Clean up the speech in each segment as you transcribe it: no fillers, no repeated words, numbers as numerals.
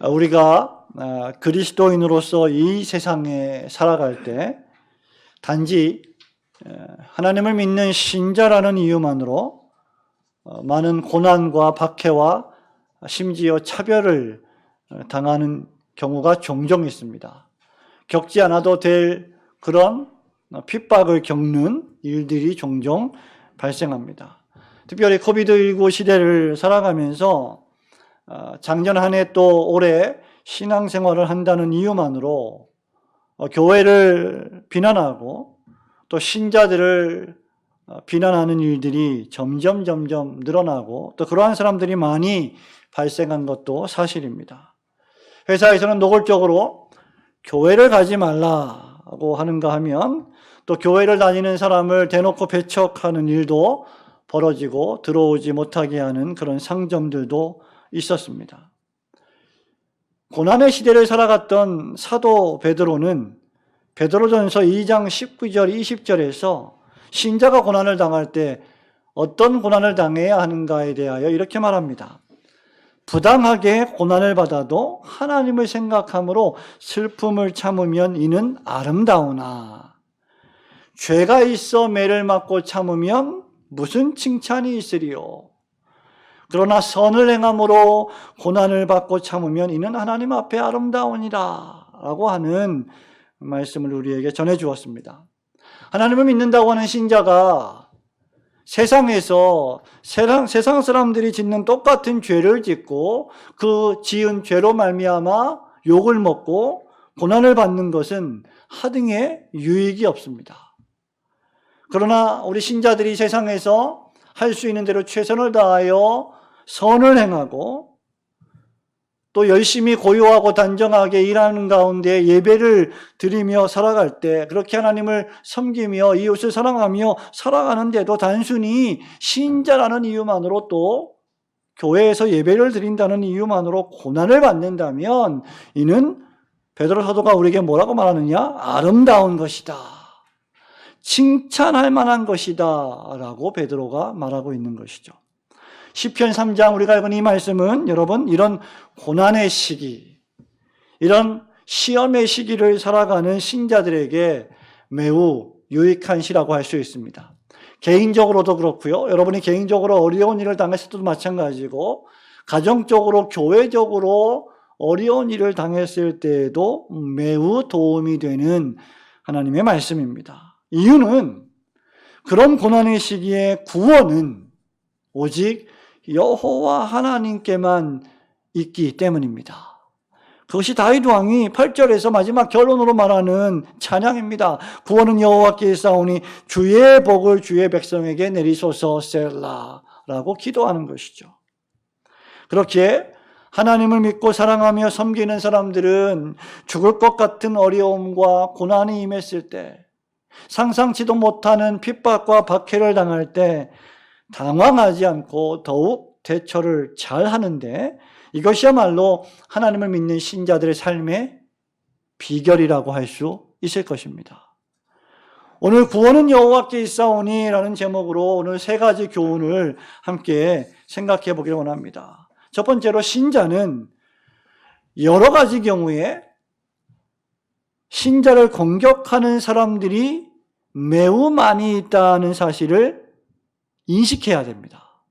우리가 그리스도인으로서 이 세상에 살아갈 때 단지 하나님을 믿는 신자라는 이유만으로 많은 고난과 박해와 심지어 차별을 당하는 경우가 종종 있습니다. 겪지 않아도 될 그런 핍박을 겪는 일들이 종종 발생합니다. 특별히 코비드19 시대를 살아가면서 작년 한 해 또 올해 신앙생활을 한다는 이유만으로 교회를 비난하고 또 신자들을 비난하는 일들이 점점 늘어나고 또 그러한 사람들이 많이 발생한 것도 사실입니다. 회사에서는 노골적으로 교회를 가지 말라고 하는가 하면 또 교회를 다니는 사람을 대놓고 배척하는 일도 벌어지고 들어오지 못하게 하는 그런 상점들도 있었습니다. 고난의 시대를 살아갔던 사도 베드로는 베드로전서 2장 19절 20절에서 신자가 고난을 당할 때 어떤 고난을 당해야 하는가에 대하여 이렇게 말합니다. 부당하게 고난을 받아도 하나님을 생각함으로 슬픔을 참으면 이는 아름다우나 죄가 있어 매를 맞고 참으면 무슨 칭찬이 있으리요. 그러나 선을 행함으로 고난을 받고 참으면 이는 하나님 앞에 아름다우니라 라고 하는 말씀을 우리에게 전해 주었습니다. 하나님을 믿는다고 하는 신자가 세상에서 세상 사람들이 짓는 똑같은 죄를 짓고 그 지은 죄로 말미암아 욕을 먹고 고난을 받는 것은 하등의 유익이 없습니다. 그러나 우리 신자들이 세상에서 할 수 있는 대로 최선을 다하여 선을 행하고 또 열심히 고요하고 단정하게 일하는 가운데 예배를 드리며 살아갈 때 그렇게 하나님을 섬기며 이웃을 사랑하며 살아가는데도 단순히 신자라는 이유만으로 또 교회에서 예배를 드린다는 이유만으로 고난을 받는다면 이는 베드로 사도가 우리에게 뭐라고 말하느냐? 아름다운 것이다. 칭찬할 만한 것이다 라고 베드로가 말하고 있는 것이죠. 시편 3장 우리가 읽은 이 말씀은 여러분 이런 고난의 시기, 이런 시험의 시기를 살아가는 신자들에게 매우 유익한 시라고 할 수 있습니다. 개인적으로도 그렇고요. 여러분이 개인적으로 어려운 일을 당했을 때도 마찬가지고 가정적으로 교회적으로 어려운 일을 당했을 때에도 매우 도움이 되는 하나님의 말씀입니다. 이유는 그런 고난의 시기에 구원은 오직 여호와 하나님께만 있기 때문입니다. 그것이 다윗 왕이 8절에서 마지막 결론으로 말하는 찬양입니다. 구원은 여호와께 있사오니 주의 복을 주의 백성에게 내리소서 셀라라고 기도하는 것이죠. 그렇게 하나님을 믿고 사랑하며 섬기는 사람들은 죽을 것 같은 어려움과 고난이 임했을 때 상상치도 못하는 핍박과 박해를 당할 때 당황하지 않고 더욱 대처를 잘 하는데 이것이야말로 하나님을 믿는 신자들의 삶의 비결이라고 할 수 있을 것입니다. 오늘 구원은 여호와께 있사오니 라는 제목으로 오늘 세 가지 교훈을 함께 생각해 보기를 원합니다. 첫 번째로 신자는 여러 가지 경우에 신자를 공격하는 사람들이 매우 많이 있다는 사실을 인식해야 됩니다.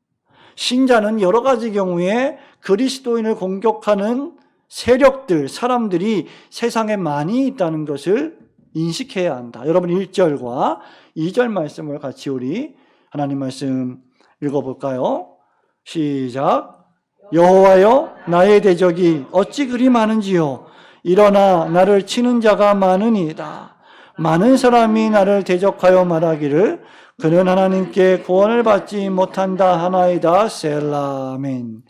신자는 여러 가지 경우에 그리스도인을 공격하는 세력들, 사람들이 세상에 많이 있다는 것을 인식해야 한다. 여러분 1절과 2절 말씀을 같이 우리 하나님 말씀 읽어볼까요? 시작. 여호와여 나의 대적이 어찌 그리 많은지요. 일어나 나를 치는 자가 많으니이다. 많은 사람이 나를 대적하여 말하기를 그는 하나님께 구원을 받지 못한다 하나이다. 셀라. 아멘.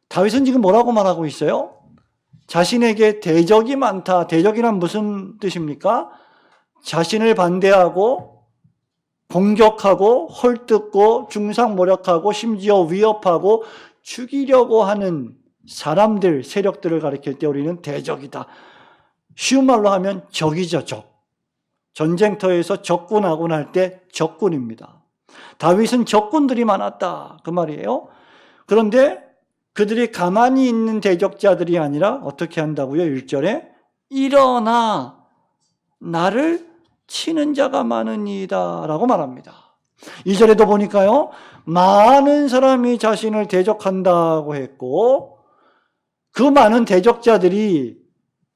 다윗은 지금 뭐라고 말하고 있어요? 자신에게 대적이 많다. 대적이란 무슨 뜻입니까? 자신을 반대하고 공격하고 헐뜯고 중상모략하고 심지어 위협하고 죽이려고 하는 사람들, 세력들을 가리킬 때 우리는 대적이다. 쉬운 말로 하면 적이죠, 적. 전쟁터에서 적군하고 날 때 적군입니다. 다윗은 적군들이 많았다 그 말이에요. 그런데 그들이 가만히 있는 대적자들이 아니라 어떻게 한다고요? 1절에 일어나 나를 치는 자가 많으니이다 라고 말합니다. 2절에도 보니까요, 많은 사람이 자신을 대적한다고 했고 그 많은 대적자들이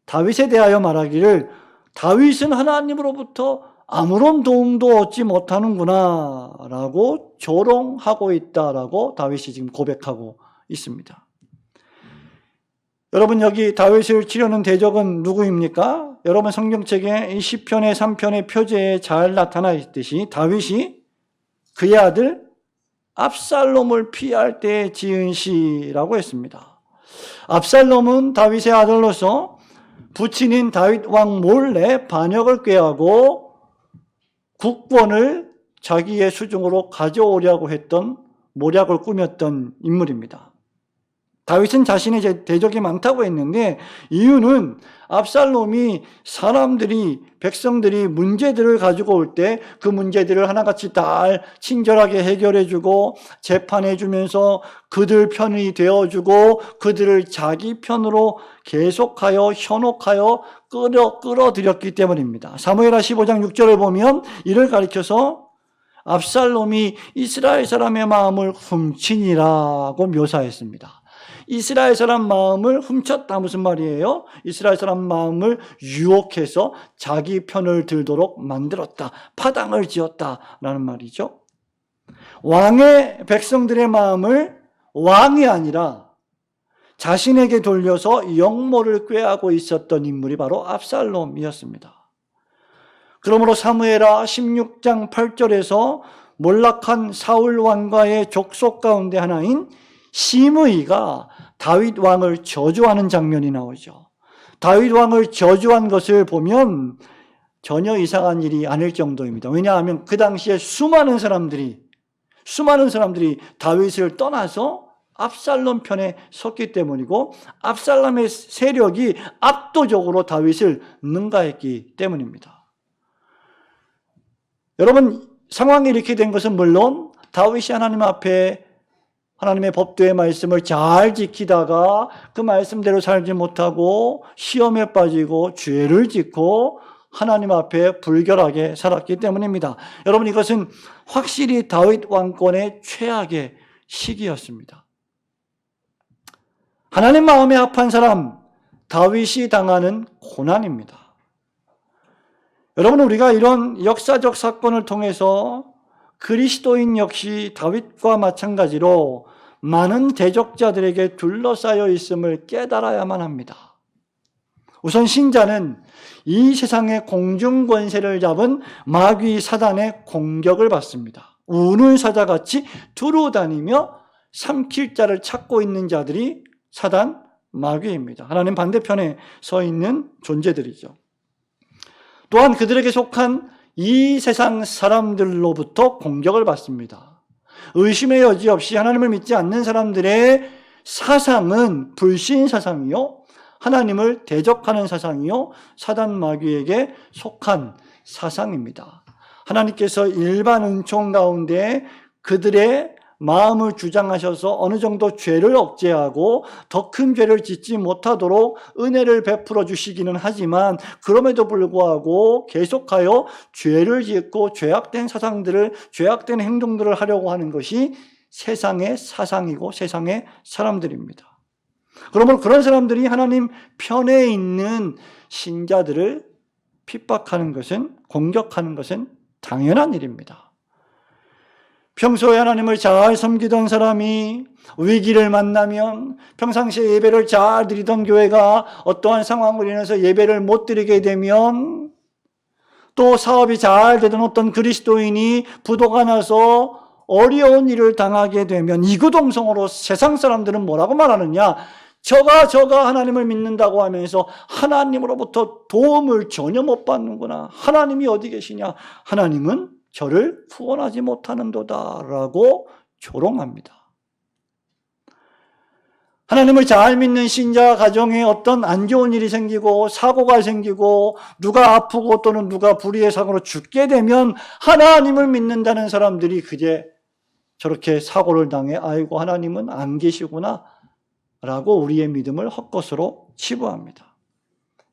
다윗에 대하여 말하기를 다윗은 하나님으로부터 아무런 도움도 얻지 못하는구나 라고 조롱하고 있다라고 다윗이 지금 고백하고 있습니다. 여러분, 여기 다윗을 치려는 대적은 누구입니까? 여러분, 성경책에 이 시편의 3편의 표제에 잘 나타나 있듯이 다윗이 그의 아들 압살롬을 피할 때 지은 시라고 했습니다. 압살롬은 다윗의 아들로서 부친인 다윗 왕 몰래 반역을 꾀하고 국권을 자기의 수중으로 가져오려고 했던 모략을 꾸몄던 인물입니다. 다윗은 자신의 대적이 많다고 했는데 이유는 압살롬이 백성들이 문제들을 가지고 올 때 그 문제들을 하나같이 다 친절하게 해결해주고 재판해주면서 그들 편이 되어주고 그들을 자기 편으로 계속하여 현혹하여 끌어들였기 때문입니다. 사무엘하 15장 6절을 보면 이를 가리켜서 압살롬이 이스라엘 사람의 마음을 훔치니라고 묘사했습니다. 이스라엘 사람 마음을 훔쳤다 무슨 말이에요? 이스라엘 사람 마음을 유혹해서 자기 편을 들도록 만들었다, 파당을 지었다라는 말이죠. 왕의 백성들의 마음을 왕이 아니라 자신에게 돌려서 역모를 꾀하고 있었던 인물이 바로 압살롬이었습니다. 그러므로 사무엘하 16장 8절에서 몰락한 사울 왕과의 족속 가운데 하나인 시므이가 다윗 왕을 저주하는 장면이 나오죠. 다윗 왕을 저주한 것을 보면 전혀 이상한 일이 아닐 정도입니다. 왜냐하면 그 당시에 수많은 사람들이 다윗을 떠나서 압살롬 편에 섰기 때문이고 압살롬의 세력이 압도적으로 다윗을 능가했기 때문입니다. 여러분, 상황이 이렇게 된 것은 물론 다윗이 하나님 앞에 하나님의 법도의 말씀을 잘 지키다가 그 말씀대로 살지 못하고 시험에 빠지고 죄를 짓고 하나님 앞에 불결하게 살았기 때문입니다. 여러분, 이것은 확실히 다윗 왕권의 최악의 시기였습니다. 하나님 마음에 합한 사람, 다윗이 당하는 고난입니다. 여러분, 우리가 이런 역사적 사건을 통해서 그리스도인 역시 다윗과 마찬가지로 많은 대적자들에게 둘러싸여 있음을 깨달아야만 합니다. 우선 신자는 이 세상의 공중 권세를 잡은 마귀 사단의 공격을 받습니다. 우는 사자같이 두루다니며 삼킬 자를 찾고 있는 자들이 사단 마귀입니다. 하나님 반대편에 서 있는 존재들이죠. 또한 그들에게 속한 이 세상 사람들로부터 공격을 받습니다. 의심의 여지 없이 하나님을 믿지 않는 사람들의 사상은 불신 사상이요, 하나님을 대적하는 사상이요, 사단 마귀에게 속한 사상입니다. 하나님께서 일반 은총 가운데 그들의 마음을 주장하셔서 어느 정도 죄를 억제하고 더 큰 죄를 짓지 못하도록 은혜를 베풀어 주시기는 하지만 그럼에도 불구하고 계속하여 죄를 짓고 죄악된 사상들을, 죄악된 행동들을 하려고 하는 것이 세상의 사상이고 세상의 사람들입니다. 그러면 그런 사람들이 하나님 편에 있는 신자들을 핍박하는 것은, 공격하는 것은 당연한 일입니다. 평소에 하나님을 잘 섬기던 사람이 위기를 만나면 평상시에 예배를 잘 드리던 교회가 어떠한 상황으로 인해서 예배를 못 드리게 되면, 또 사업이 잘 되던 어떤 그리스도인이 부도가 나서 어려운 일을 당하게 되면 이구동성으로 세상 사람들은 뭐라고 말하느냐? 저가 하나님을 믿는다고 하면서 하나님으로부터 도움을 전혀 못 받는구나. 하나님이 어디 계시냐? 하나님은 저를 구원하지 못하는도다라고 조롱합니다. 하나님을 잘 믿는 신자 가정에 어떤 안 좋은 일이 생기고 사고가 생기고 누가 아프고 또는 누가 불의의 사고로 죽게 되면 하나님을 믿는다는 사람들이 그제 저렇게 사고를 당해 아이고 하나님은 안 계시구나 라고 우리의 믿음을 헛것으로 치부합니다.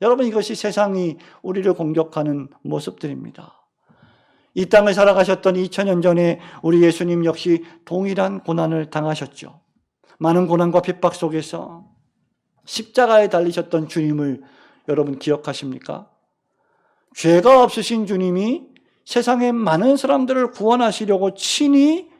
여러분, 이것이 세상이 우리를 공격하는 모습들입니다. 이 땅을 살아가셨던 2000년 전에 우리 예수님 역시 동일한 고난을 당하셨죠. 많은 고난과 핍박 속에서 십자가에 달리셨던 주님을 여러분 기억하십니까? 죄가 없으신 주님이 세상의 많은 사람들을 구원하시려고 친히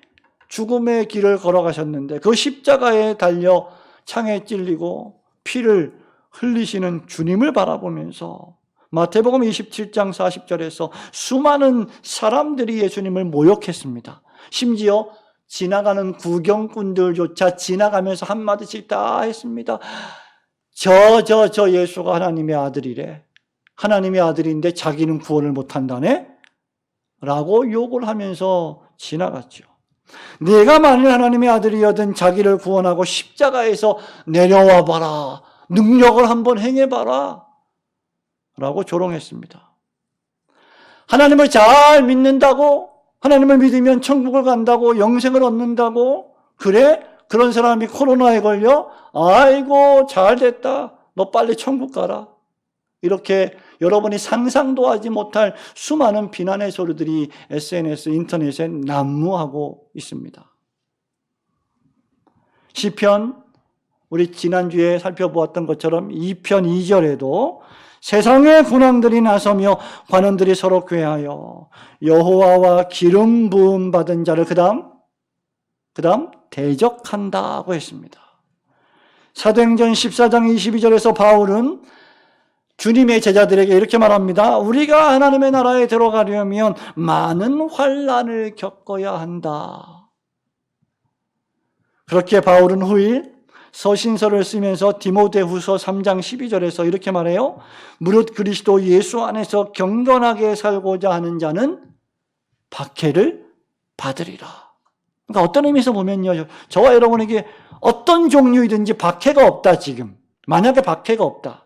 죽음의 길을 걸어가셨는데 그 십자가에 달려 창에 찔리고 피를 흘리시는 주님을 바라보면서 마태복음 27장 40절에서 수많은 사람들이 예수님을 모욕했습니다. 심지어 지나가는 구경꾼들조차 지나가면서 한마디씩 다 했습니다. 저 예수가 하나님의 아들이래. 하나님의 아들인데 자기는 구원을 못한다네? 라고 욕을 하면서 지나갔죠. 네가 만일 하나님의 아들이어든 자기를 구원하고 십자가에서 내려와 봐라. 능력을 한번 행해봐라. 라고 조롱했습니다. 하나님을 잘 믿는다고, 하나님을 믿으면 천국을 간다고, 영생을 얻는다고, 그래? 그런 사람이 코로나에 걸려? 아이고, 잘 됐다. 너 빨리 천국 가라. 이렇게 여러분이 상상도 하지 못할 수많은 비난의 소리들이 SNS, 인터넷에 난무하고 있습니다. 시편, 우리 지난주에 살펴보았던 것처럼 2편 2절에도 세상의 군왕들이 나서며 관원들이 서로 꾀하여 여호와와 기름 부음 받은 자를 그 다음 대적한다고 했습니다. 사도행전 14장 22절에서 바울은 주님의 제자들에게 이렇게 말합니다. 우리가 하나님의 나라에 들어가려면 많은 환난을 겪어야 한다. 그렇게 바울은 후일 서신서를 쓰면서 디모데후서 3장 12절에서 이렇게 말해요. 무릇 그리스도 예수 안에서 경건하게 살고자 하는 자는 박해를 받으리라. 그러니까 어떤 의미에서 보면요, 저와 여러분에게 어떤 종류이든지 박해가 없다. 지금 만약에 박해가 없다,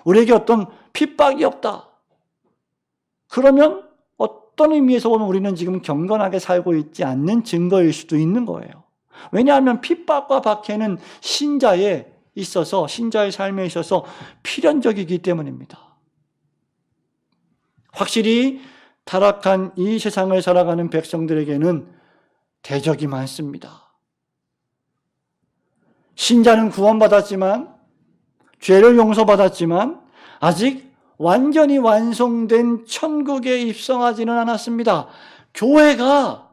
우리에게 어떤 핍박이 없다, 그러면 어떤 의미에서 보면 우리는 지금 경건하게 살고 있지 않는 증거일 수도 있는 거예요. 왜냐하면 핍박과 박해는 신자의 삶에 있어서 필연적이기 때문입니다. 확실히 타락한 이 세상을 살아가는 백성들에게는 대적이 많습니다. 신자는 구원받았지만, 죄를 용서받았지만 아직 완전히 완성된 천국에 입성하지는 않았습니다. 교회가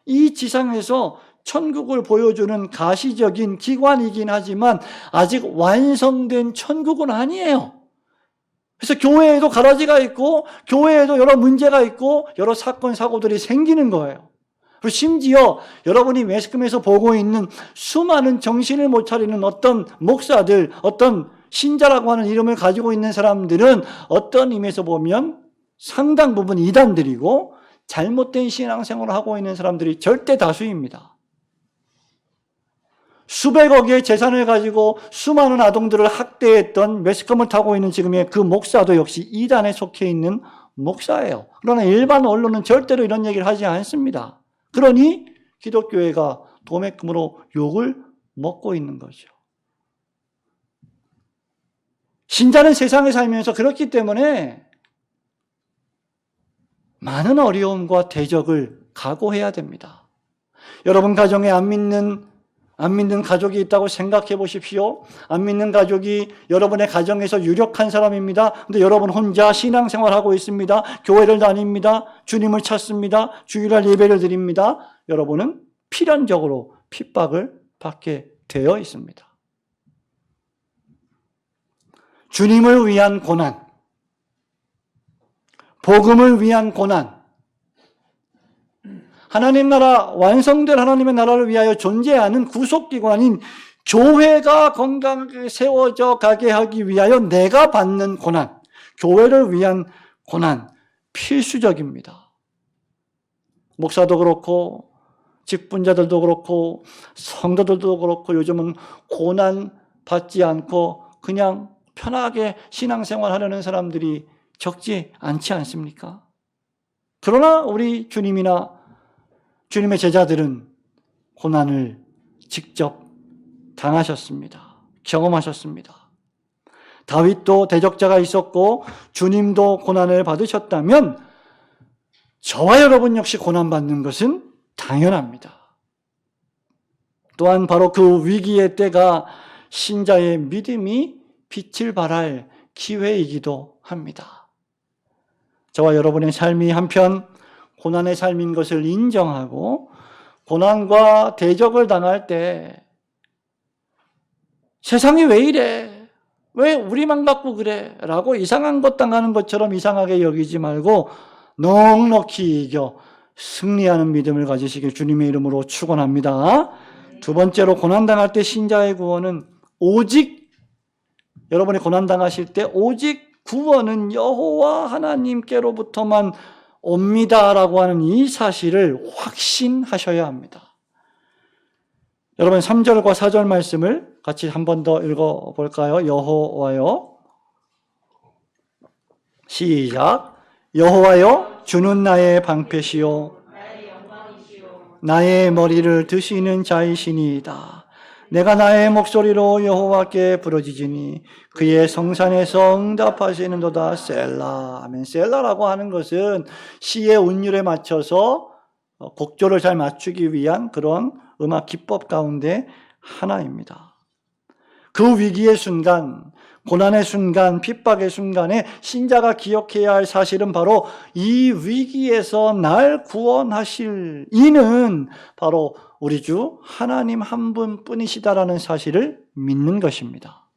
이 지상에서 천국을 보여주는 가시적인 기관이긴 하지만 아직 완성된 천국은 아니에요. 그래서 교회에도 가라지가 있고, 교회에도 여러 문제가 있고, 여러 사건 사고들이 생기는 거예요. 그리고 심지어 여러분이 매스컴에서 보고 있는 수많은 정신을 못 차리는 어떤 목사들, 어떤 신자라고 하는 이름을 가지고 있는 사람들은 어떤 의미에서 보면 상당 부분 이단들이고 잘못된 신앙생활을 하고 있는 사람들이 절대 다수입니다. 수백억의 재산을 가지고 수많은 아동들을 학대했던 매스컴을 타고 있는 지금의 그 목사도 역시 이단에 속해 있는 목사예요. 그러나 일반 언론은 절대로 이런 얘기를 하지 않습니다. 그러니 기독교회가 도매금으로 욕을 먹고 있는 거죠. 신자는 세상에 살면서 그렇기 때문에 많은 어려움과 대적을 각오해야 됩니다. 여러분 가정에 안 믿는 가족이 있다고 생각해 보십시오. 안 믿는 가족이 여러분의 가정에서 유력한 사람입니다. 근데 여러분 혼자 신앙생활하고 있습니다. 교회를 다닙니다. 주님을 찾습니다. 주일날 예배를 드립니다. 여러분은 필연적으로 핍박을 받게 되어 있습니다. 주님을 위한 고난, 복음을 위한 고난, 하나님 나라, 완성된 하나님의 나라를 위하여 존재하는 구속기관인 교회가 건강하게 세워져 가게 하기 위하여 내가 받는 고난, 교회를 위한 고난, 필수적입니다. 목사도 그렇고 직분자들도 그렇고 성도들도 그렇고 요즘은 고난 받지 않고 그냥 편하게 신앙생활 하려는 사람들이 적지 않지 않습니까? 그러나 우리 주님이나 주님의 제자들은 고난을 직접 당하셨습니다. 경험하셨습니다. 다윗도 대적자가 있었고 주님도 고난을 받으셨다면 저와 여러분 역시 고난받는 것은 당연합니다. 또한 바로 그 위기의 때가 신자의 믿음이 빛을 발할 기회이기도 합니다. 저와 여러분의 삶이 한편 고난의 삶인 것을 인정하고 고난과 대적을 당할 때 세상이 왜 이래? 왜 우리만 갖고 그래? 라고 이상한 것 당하는 것처럼 이상하게 여기지 말고 넉넉히 이겨 승리하는 믿음을 가지시길 주님의 이름으로 축원합니다. 두 번째로 고난당할 때 신자의 구원은 오직 여러분이 고난당하실 때 오직 구원은 여호와 하나님께로부터만 옵니다라고 하는 이 사실을 확신하셔야 합니다. 여러분 3절과 4절 말씀을 같이 한 번 더 읽어볼까요? 여호와여 시작. 여호와여 주는 나의 방패시요 나의 머리를 드시는 자이시니이다. 내가 나의 목소리로 여호와께 부르짖으니 그의 성산에서 응답하시는도다. 셀라. 아멘. 셀라라고 하는 것은 시의 운율에 맞춰서 곡조를 잘 맞추기 위한 그런 음악 기법 가운데 하나입니다. 그 위기의 순간, 고난의 순간, 핍박의 순간에 신자가 기억해야 할 사실은 바로 이 위기에서 날 구원하실 이는 바로 우리 주 하나님 한 분뿐이시다라는 사실을 믿는 것입니다.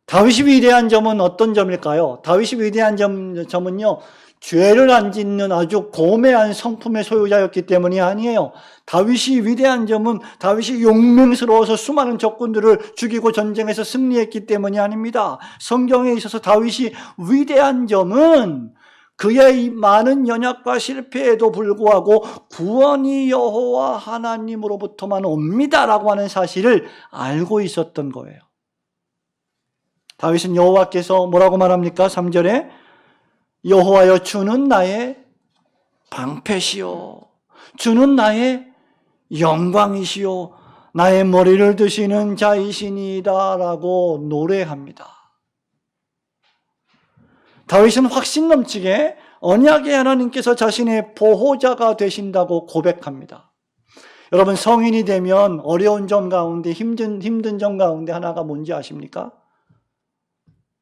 다윗이 위대한 점은 어떤 점일까요? 다윗이 위대한 점은요, 죄를 안 짓는 아주 고매한 성품의 소유자였기 때문이 아니에요. 다윗이 위대한 점은 다윗이 용맹스러워서 수많은 적군들을 죽이고 전쟁에서 승리했기 때문이 아닙니다. 성경에 있어서 다윗이 위대한 점은 그의 많은 연약과 실패에도 불구하고 구원이 여호와 하나님으로부터만 옵니다라고 하는 사실을 알고 있었던 거예요. 다윗은 여호와께서 뭐라고 말합니까? 3절에 여호와여 주는 나의 방패시요 주는 나의 영광이시요 나의 머리를 드시는 자이시니이다 라고 노래합니다. 다윗은 확신 넘치게 언약의 하나님께서 자신의 보호자가 되신다고 고백합니다. 여러분 성인이 되면 어려운 점 가운데 힘든 점 가운데 하나가 뭔지 아십니까?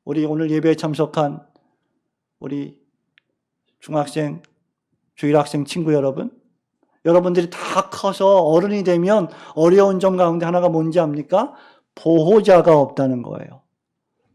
우리 오늘 예배에 참석한 우리 중학생, 주일학생 친구 여러분들이 다 커서 어른이 되면 어려운 점 가운데 하나가 뭔지 압니까? 보호자가 없다는 거예요.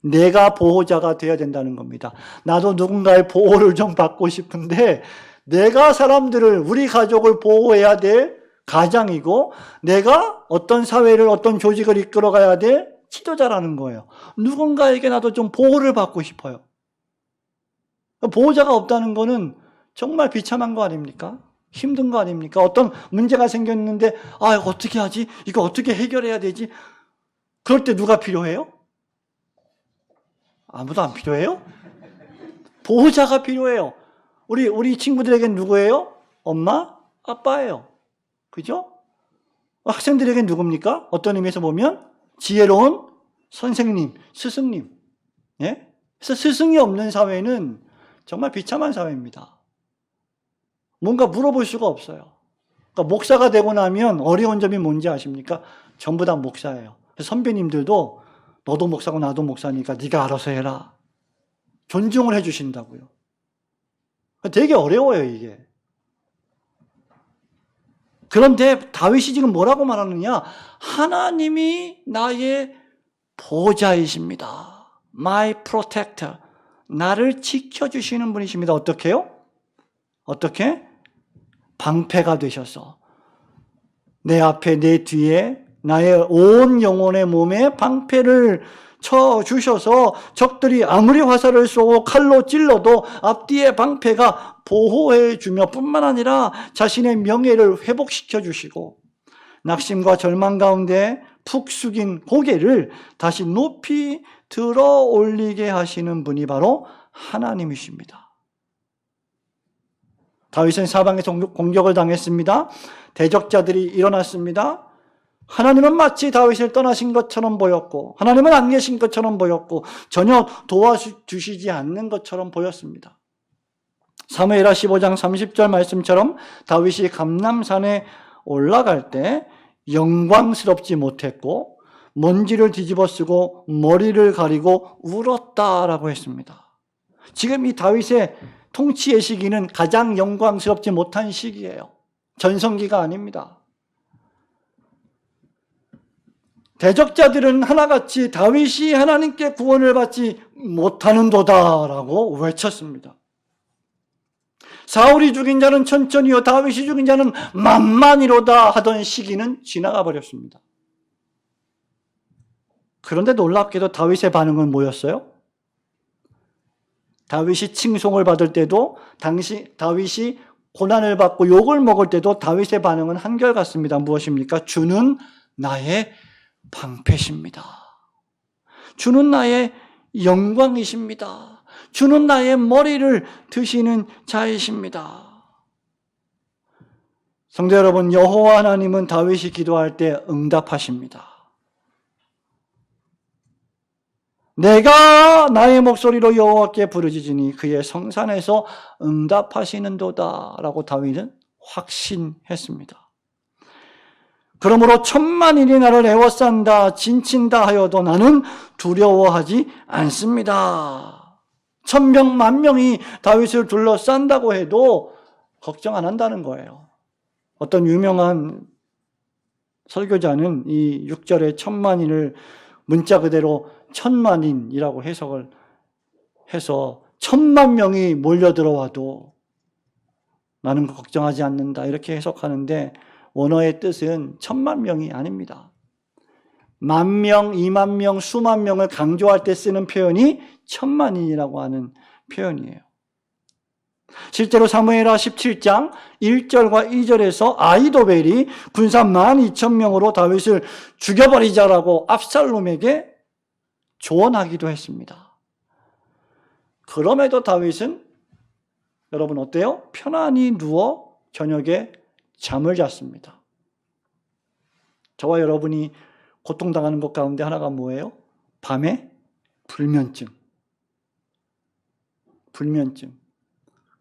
내가 보호자가 되어야 된다는 겁니다. 나도 누군가의 보호를 좀 받고 싶은데 내가 사람들을, 우리 가족을 보호해야 될 가장이고 내가 어떤 사회를, 어떤 조직을 이끌어가야 될 지도자라는 거예요. 누군가에게 나도 좀 보호를 받고 싶어요. 보호자가 없다는 거는 정말 비참한 거 아닙니까? 힘든 거 아닙니까? 어떤 문제가 생겼는데 어떻게 하지? 이거 어떻게 해결해야 되지? 그럴 때 누가 필요해요? 아무도 안 필요해요? 보호자가 필요해요. 우리 친구들에겐 누구예요? 엄마, 아빠예요. 그죠? 학생들에겐 누굽니까? 어떤 의미에서 보면 지혜로운 선생님, 스승님. 예? 그래서 스승이 없는 사회는 정말 비참한 사회입니다. 뭔가 물어볼 수가 없어요. 그러니까 목사가 되고 나면 어려운 점이 뭔지 아십니까? 전부 다 목사예요. 선배님들도 너도 목사고 나도 목사니까 네가 알아서 해라. 존중을 해주신다고요. 되게 어려워요, 이게. 그런데 다윗이 지금 뭐라고 말하느냐? 하나님이 나의 보호자이십니다. My protector. 나를 지켜주시는 분이십니다. 어떻게요? 어떻게? 방패가 되셔서 내 앞에 내 뒤에 나의 온 영혼의 몸에 방패를 쳐주셔서 적들이 아무리 화살을 쏘고 칼로 찔러도 앞뒤의 방패가 보호해주며 뿐만 아니라 자신의 명예를 회복시켜 주시고 낙심과 절망 가운데 푹 숙인 고개를 다시 높이 들어 올리게 하시는 분이 바로 하나님이십니다. 다윗은 사방에서 공격을 당했습니다. 대적자들이 일어났습니다. 하나님은 마치 다윗을 떠나신 것처럼 보였고 하나님은 안 계신 것처럼 보였고 전혀 도와주시지 않는 것처럼 보였습니다. 사무엘하 15장 30절 말씀처럼 다윗이 감람산에 올라갈 때 영광스럽지 못했고 먼지를 뒤집어 쓰고 머리를 가리고 울었다라고 했습니다. 지금 이 다윗의 통치의 시기는 가장 영광스럽지 못한 시기예요. 전성기가 아닙니다. 대적자들은 하나같이 다윗이 하나님께 구원을 받지 못하는도다라고 외쳤습니다. 사울이 죽인 자는 천천히요 다윗이 죽인 자는 만만이로다 하던 시기는 지나가 버렸습니다. 그런데 놀랍게도 다윗의 반응은 뭐였어요? 다윗이 칭송을 받을 때도 다윗이 고난을 받고 욕을 먹을 때도 다윗의 반응은 한결같습니다. 무엇입니까? 주는 나의 방패십니다. 주는 나의 영광이십니다. 주는 나의 머리를 드시는 자이십니다. 성도 여러분, 여호와 하나님은 다윗이 기도할 때 응답하십니다. 내가 나의 목소리로 여호와께 부르짖으니 그의 성산에서 응답하시는도다 라고 다윗은 확신했습니다. 그러므로 천만인이 나를 애워싼다 진친다 하여도 나는 두려워하지 않습니다. 천명 만명이 다윗을 둘러싼다고 해도 걱정 안 한다는 거예요. 어떤 유명한 설교자는 이 6절의 천만인을 문자 그대로 천만인이라고 해석을 해서 10,000,000명이 몰려들어와도 나는 걱정하지 않는다 이렇게 해석하는데 원어의 뜻은 10,000,000명이 아닙니다. 10,000,000, 20,000,000, 수만 명을 강조할 때 쓰는 표현이 천만인이라고 하는 표현이에요. 실제로 사무엘하 17장 1절과 2절에서 아히도벨이 군사 12,000명으로 다윗을 죽여버리자라고 압살롬에게 조언하기도 했습니다. 그럼에도 다윗은 여러분 어때요? 편안히 누워 저녁에 잠을 잤습니다. 저와 여러분이 고통당하는 것 가운데 하나가 뭐예요? 밤에 불면증.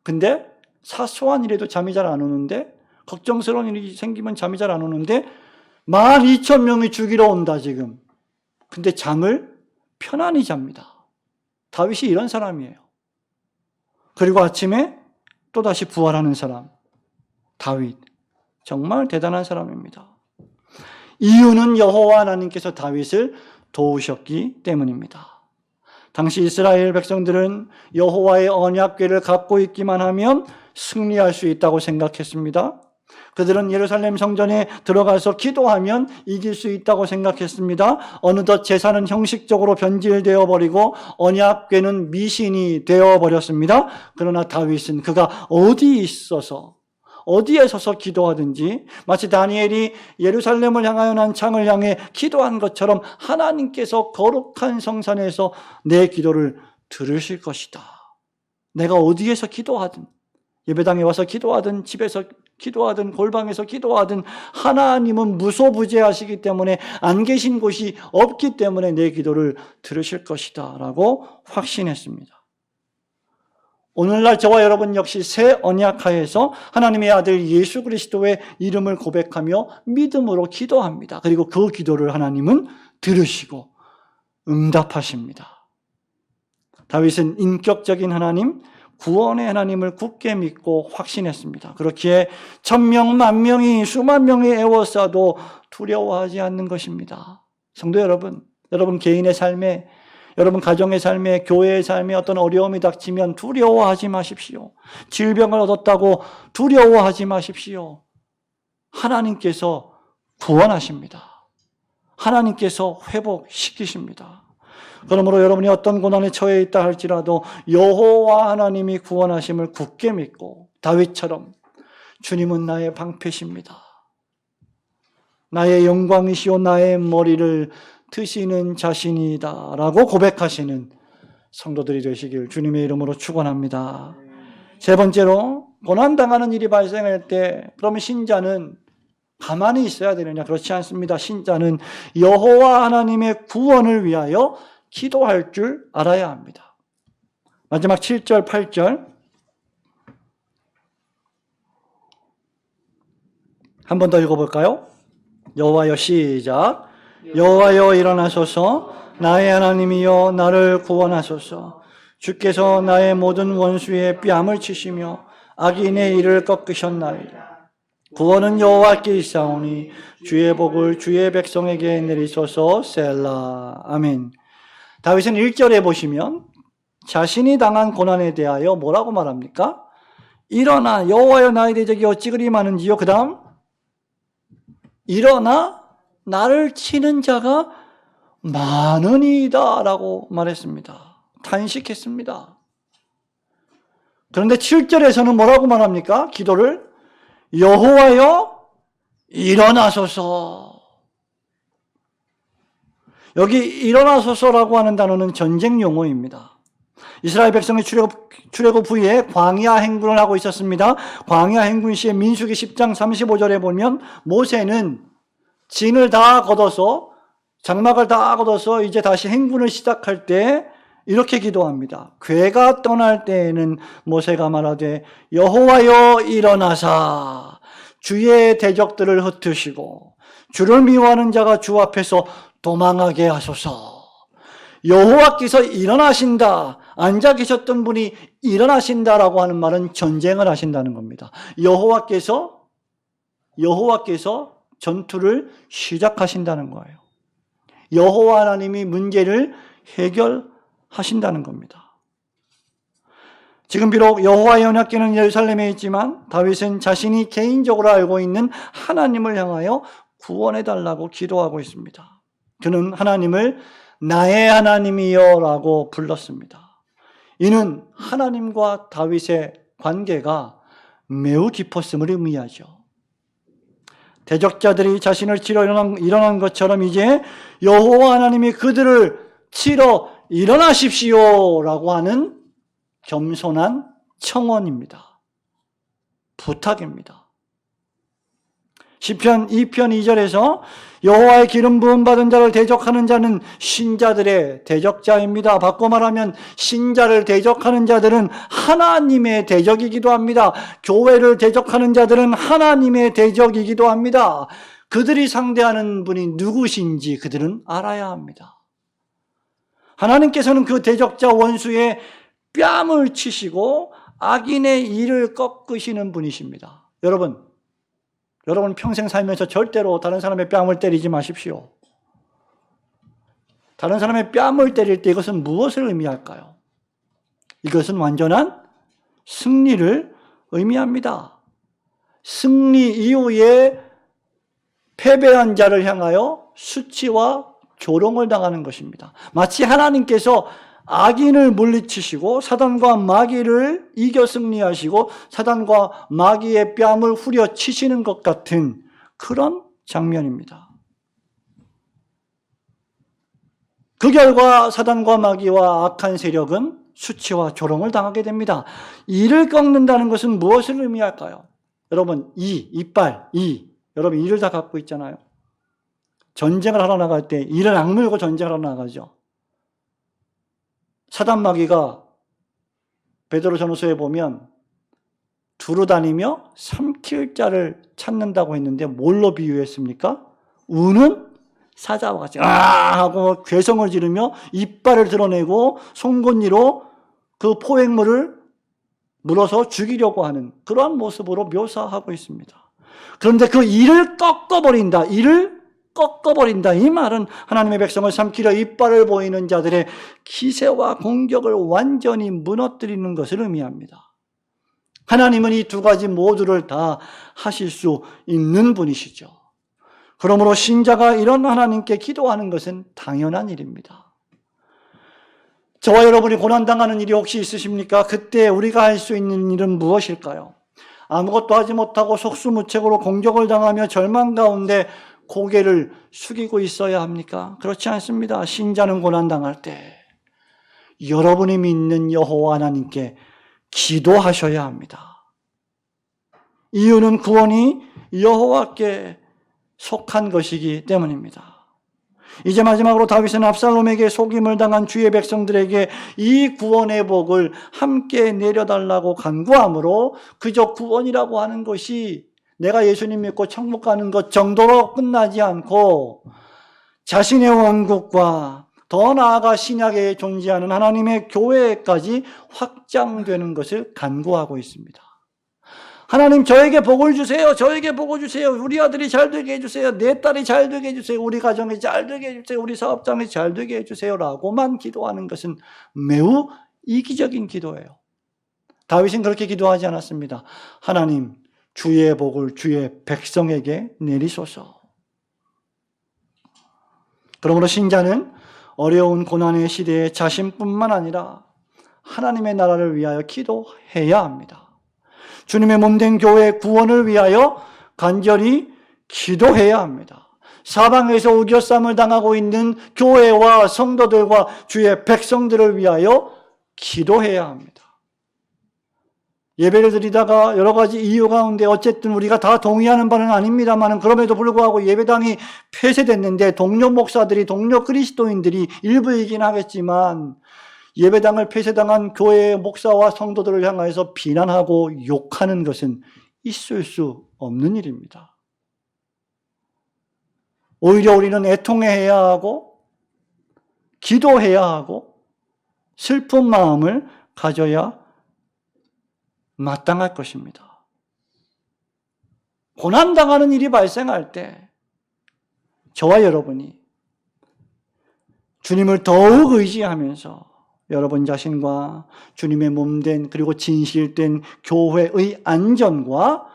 근데 사소한 일에도 잠이 잘 안 오는데 걱정스러운 일이 생기면 잠이 잘 안 오는데 12,000명이 죽이러 온다 지금. 근데 잠을 편안히 잡니다. 다윗이 이런 사람이에요. 그리고 아침에 또다시 부활하는 사람 다윗. 정말 대단한 사람입니다. 이유는 여호와 하나님께서 다윗을 도우셨기 때문입니다. 당시 이스라엘 백성들은 여호와의 언약궤를 갖고 있기만 하면 승리할 수 있다고 생각했습니다. 그들은 예루살렘 성전에 들어가서 기도하면 이길 수 있다고 생각했습니다. 어느덧 제사는 형식적으로 변질되어 버리고 언약궤는 미신이 되어 버렸습니다. 그러나 다윗은 그가 어디에 서서 기도하든지 마치 다니엘이 예루살렘을 향하여 난 창을 향해 기도한 것처럼 하나님께서 거룩한 성산에서 내 기도를 들으실 것이다. 내가 어디에서 기도하든 예배당에 와서 기도하든 집에서 기도하든 골방에서 기도하든 하나님은 무소부재하시기 때문에 안 계신 곳이 없기 때문에 내 기도를 들으실 것이다 라고 확신했습니다. 오늘날 저와 여러분 역시 새 언약하에서 하나님의 아들 예수 그리스도의 이름을 고백하며 믿음으로 기도합니다. 그리고 그 기도를 하나님은 들으시고 응답하십니다. 다윗은 인격적인 하나님, 구원의 하나님을 굳게 믿고 확신했습니다. 그렇기에 1,000명, 10,000명이 수만 명이 애워싸도 두려워하지 않는 것입니다. 성도 여러분 개인의 삶에, 여러분 가정의 삶에, 교회의 삶에 어떤 어려움이 닥치면 두려워하지 마십시오. 질병을 얻었다고 두려워하지 마십시오. 하나님께서 구원하십니다. 하나님께서 회복시키십니다. 그러므로 여러분이 어떤 고난에 처해 있다 할지라도 여호와 하나님이 구원하심을 굳게 믿고 다윗처럼 주님은 나의 방패십니다. 나의 영광이시오 나의 머리를 드시는 자신이다 라고 고백하시는 성도들이 되시길 주님의 이름으로 축원합니다. 세 번째로 고난당하는 일이 발생할 때 그러면 신자는 가만히 있어야 되느냐? 그렇지 않습니다. 신자는 여호와 하나님의 구원을 위하여 기도할 줄 알아야 합니다. 마지막 7절, 8절 한 번 더 읽어볼까요? 여호와여, 시작. 여호와여, 일어나소서. 나의 하나님이여, 나를 구원하소서. 주께서 나의 모든 원수의 뺨을 치시며 악인의 일을 꺾으셨나이다. 구원은 여호와께 있사오니 주의 복을 주의 백성에게 내리소서. 셀라. 아멘. 다윗은 1절에 보시면 자신이 당한 고난에 대하여 뭐라고 말합니까? 일어나 여호와여, 나의 대적이 어찌 그리 많은지요. 그 다음 일어나 나를 치는 자가 많으니이다 라고 말했습니다. 탄식했습니다. 그런데 7절에서는 뭐라고 말합니까? 기도를 여호와여, 일어나소서. 여기 일어나소서라고 하는 단어는 전쟁 용어입니다. 이스라엘 백성이 출애굽 후에 광야 행군을 하고 있었습니다. 광야 행군 시에 민수기 10장 35절에 보면 모세는 진을 다 걷어서 장막을 다 걷어서 이제 다시 행군을 시작할 때 이렇게 기도합니다. 괴가 떠날 때에는 모세가 말하되 여호와여, 일어나사 주의 대적들을 흩으시고 주를 미워하는 자가 주 앞에서 도망하게 하소서. 여호와께서 일어나신다, 앉아 계셨던 분이 일어나신다라고 하는 말은 전쟁을 하신다는 겁니다. 여호와께서 전투를 시작하신다는 거예요. 여호와 하나님이 문제를 해결하신다는 겁니다. 지금 비록 여호와의 언약궤는 예루살렘에 있지만 다윗은 자신이 개인적으로 알고 있는 하나님을 향하여 구원해달라고 기도하고 있습니다. 그는 하나님을 나의 하나님이여 라고 불렀습니다. 이는 하나님과 다윗의 관계가 매우 깊었음을 의미하죠. 대적자들이 자신을 치러 일어난 것처럼 이제 여호와 하나님이 그들을 치러 일어나십시오 라고 하는 겸손한 청원입니다. 부탁입니다. 시편 2편 2절에서 여호와의 기름 부음 받은 자를 대적하는 자는 신자들의 대적자입니다. 바꿔 말하면 신자를 대적하는 자들은 하나님의 대적이기도 합니다. 교회를 대적하는 자들은 하나님의 대적이기도 합니다. 그들이 상대하는 분이 누구신지 그들은 알아야 합니다. 하나님께서는 그 대적자 원수의 뺨을 치시고 악인의 일을 꺾으시는 분이십니다. 여러분 평생 살면서 절대로 다른 사람의 뺨을 때리지 마십시오. 다른 사람의 뺨을 때릴 때 이것은 무엇을 의미할까요? 이것은 완전한 승리를 의미합니다. 승리 이후에 패배한 자를 향하여 수치와 조롱을 당하는 것입니다. 마치 하나님께서 악인을 물리치시고 사단과 마귀를 이겨 승리하시고 사단과 마귀의 뺨을 후려치시는 것 같은 그런 장면입니다. 그 결과 사단과 마귀와 악한 세력은 수치와 조롱을 당하게 됩니다. 이를 꺾는다는 것은 무엇을 의미할까요? 여러분, 이빨, 여러분 이를 다 갖고 있잖아요. 전쟁을 하러 나갈 때 이를 악물고 전쟁을 하러 나가죠. 사단 마귀가 베드로 전후서에 보면 두루 다니며 삼킬 자를 찾는다고 했는데 뭘로 비유했습니까? 우는 사자와 같이 하고 괴성을 지르며 이빨을 드러내고 송곳니로 그 포획물을 물어서 죽이려고 하는 그러한 모습으로 묘사하고 있습니다. 그런데 그 이를 꺾어버린다. 이 말은 하나님의 백성을 삼키려 이빨을 보이는 자들의 기세와 공격을 완전히 무너뜨리는 것을 의미합니다. 하나님은 이 두 가지 모두를 다 하실 수 있는 분이시죠. 그러므로 신자가 이런 하나님께 기도하는 것은 당연한 일입니다. 저와 여러분이 고난당하는 일이 혹시 있으십니까? 그때 우리가 할 수 있는 일은 무엇일까요? 아무것도 하지 못하고 속수무책으로 공격을 당하며 절망 가운데 고개를 숙이고 있어야 합니까? 그렇지 않습니다. 신자는 고난당할 때 여러분이 믿는 여호와 하나님께 기도하셔야 합니다. 이유는 구원이 여호와께 속한 것이기 때문입니다. 이제 마지막으로 다윗은 압살롬에게 속임을 당한 주의 백성들에게 이 구원의 복을 함께 내려달라고 간구하므로 그저 구원이라고 하는 것이 내가 예수님 믿고 천국 가는 것 정도로 끝나지 않고 자신의 왕국과 더 나아가 신약에 존재하는 하나님의 교회까지 확장되는 것을 간구하고 있습니다. 하나님 저에게 복을 주세요. 저에게 복을 주세요. 우리 아들이 잘 되게 해주세요. 내 딸이 잘 되게 해주세요. 우리 가정이 잘 되게 해주세요. 우리 사업장이 잘 되게 해주세요. 라고만 기도하는 것은 매우 이기적인 기도예요. 다윗은 그렇게 기도하지 않았습니다. 하나님 주의 복을 주의 백성에게 내리소서. 그러므로 신자는 어려운 고난의 시대에 자신뿐만 아니라 하나님의 나라를 위하여 기도해야 합니다. 주님의 몸된 교회의 구원을 위하여 간절히 기도해야 합니다. 사방에서 우겨쌈을 당하고 있는 교회와 성도들과 주의 백성들을 위하여 기도해야 합니다. 예배를 드리다가 여러 가지 이유 가운데 어쨌든 우리가 다 동의하는 바는 아닙니다만 그럼에도 불구하고 예배당이 폐쇄됐는데 동료 목사들이 동료 그리스도인들이 일부이긴 하겠지만 예배당을 폐쇄당한 교회의 목사와 성도들을 향해서 비난하고 욕하는 것은 있을 수 없는 일입니다. 오히려 우리는 애통해야 하고 기도해야 하고 슬픈 마음을 가져야 마땅할 것입니다. 고난당하는 일이 발생할 때 저와 여러분이 주님을 더욱 의지하면서 여러분 자신과 주님의 몸된 그리고 진실된 교회의 안전과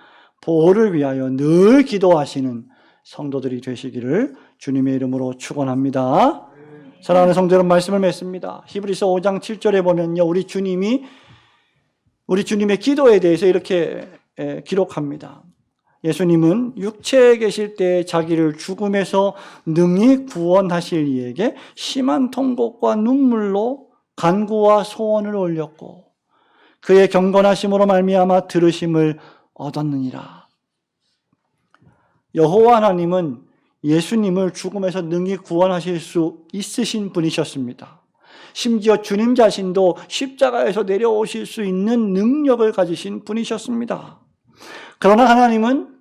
보호를 위하여 늘 기도하시는 성도들이 되시기를 주님의 이름으로 축원합니다. 사랑하는 성도 여러분, 말씀을 맺습니다. 히브리서 5장 7절에 보면요, 우리 주님의 기도에 대해서 이렇게 기록합니다. 예수님은 육체에 계실 때 자기를 죽음에서 능히 구원하실 이에게 심한 통곡과 눈물로 간구와 소원을 올렸고 그의 경건하심으로 말미암아 들으심을 얻었느니라. 여호와 하나님은 예수님을 죽음에서 능히 구원하실 수 있으신 분이셨습니다. 심지어 주님 자신도 십자가에서 내려오실 수 있는 능력을 가지신 분이셨습니다. 그러나 하나님은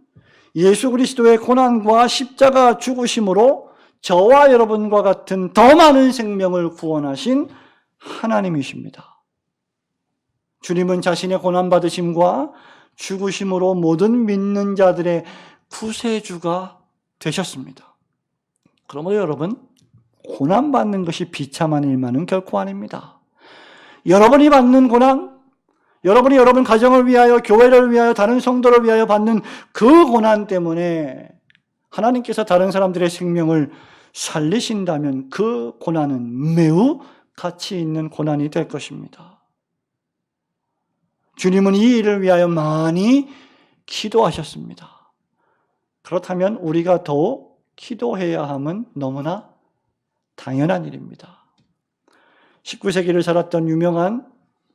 예수 그리스도의 고난과 십자가 죽으심으로 저와 여러분과 같은 더 많은 생명을 구원하신 하나님이십니다. 주님은 자신의 고난받으심과 죽으심으로 모든 믿는 자들의 구세주가 되셨습니다. 그러므로 여러분, 고난받는 것이 비참한 일만은 결코 아닙니다. 여러분이 받는 고난, 여러분이 여러분 가정을 위하여, 교회를 위하여, 다른 성도를 위하여 받는 그 고난 때문에 하나님께서 다른 사람들의 생명을 살리신다면 그 고난은 매우 가치 있는 고난이 될 것입니다. 주님은 이 일을 위하여 많이 기도하셨습니다. 그렇다면 우리가 더욱 기도해야 함은 너무나 당연한 일입니다. 19세기를 살았던 유명한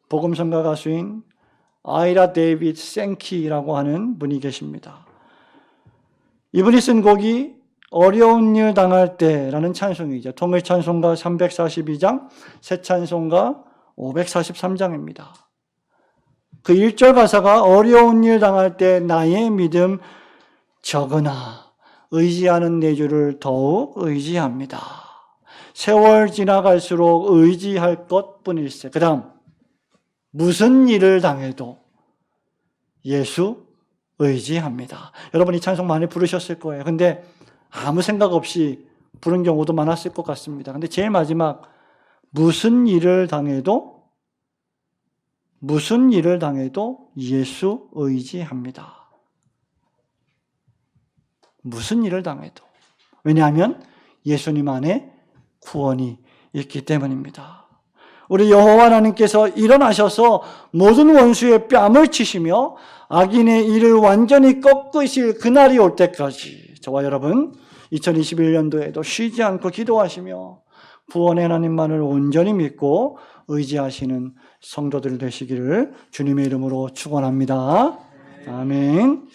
복음성가 가수인 아이라 데이비드 생키라고 하는 분이 계십니다. 이분이 쓴 곡이 어려운 일 당할 때라는 찬송이죠. 통일찬송가 342장, 새찬송가 543장입니다. 그 1절 가사가 어려운 일 당할 때 나의 믿음 적으나 의지하는 내 주를 더욱 의지합니다. 세월 지나갈수록 의지할 것뿐일세. 그 다음 무슨 일을 당해도 예수 의지합니다. 여러분 이 찬송 많이 부르셨을 거예요. 근데 아무 생각 없이 부른 경우도 많았을 것 같습니다. 근데 제일 마지막 무슨 일을 당해도 예수 의지합니다. 무슨 일을 당해도. 왜냐하면 예수님 안에 구원이 있기 때문입니다. 우리 여호와 하나님께서 일어나셔서 모든 원수의 뺨을 치시며 악인의 일을 완전히 꺾으실 그날이 올 때까지 저와 여러분 2021년도에도 쉬지 않고 기도하시며 구원의 하나님만을 온전히 믿고 의지하시는 성도들 되시기를 주님의 이름으로 축원합니다. 아멘.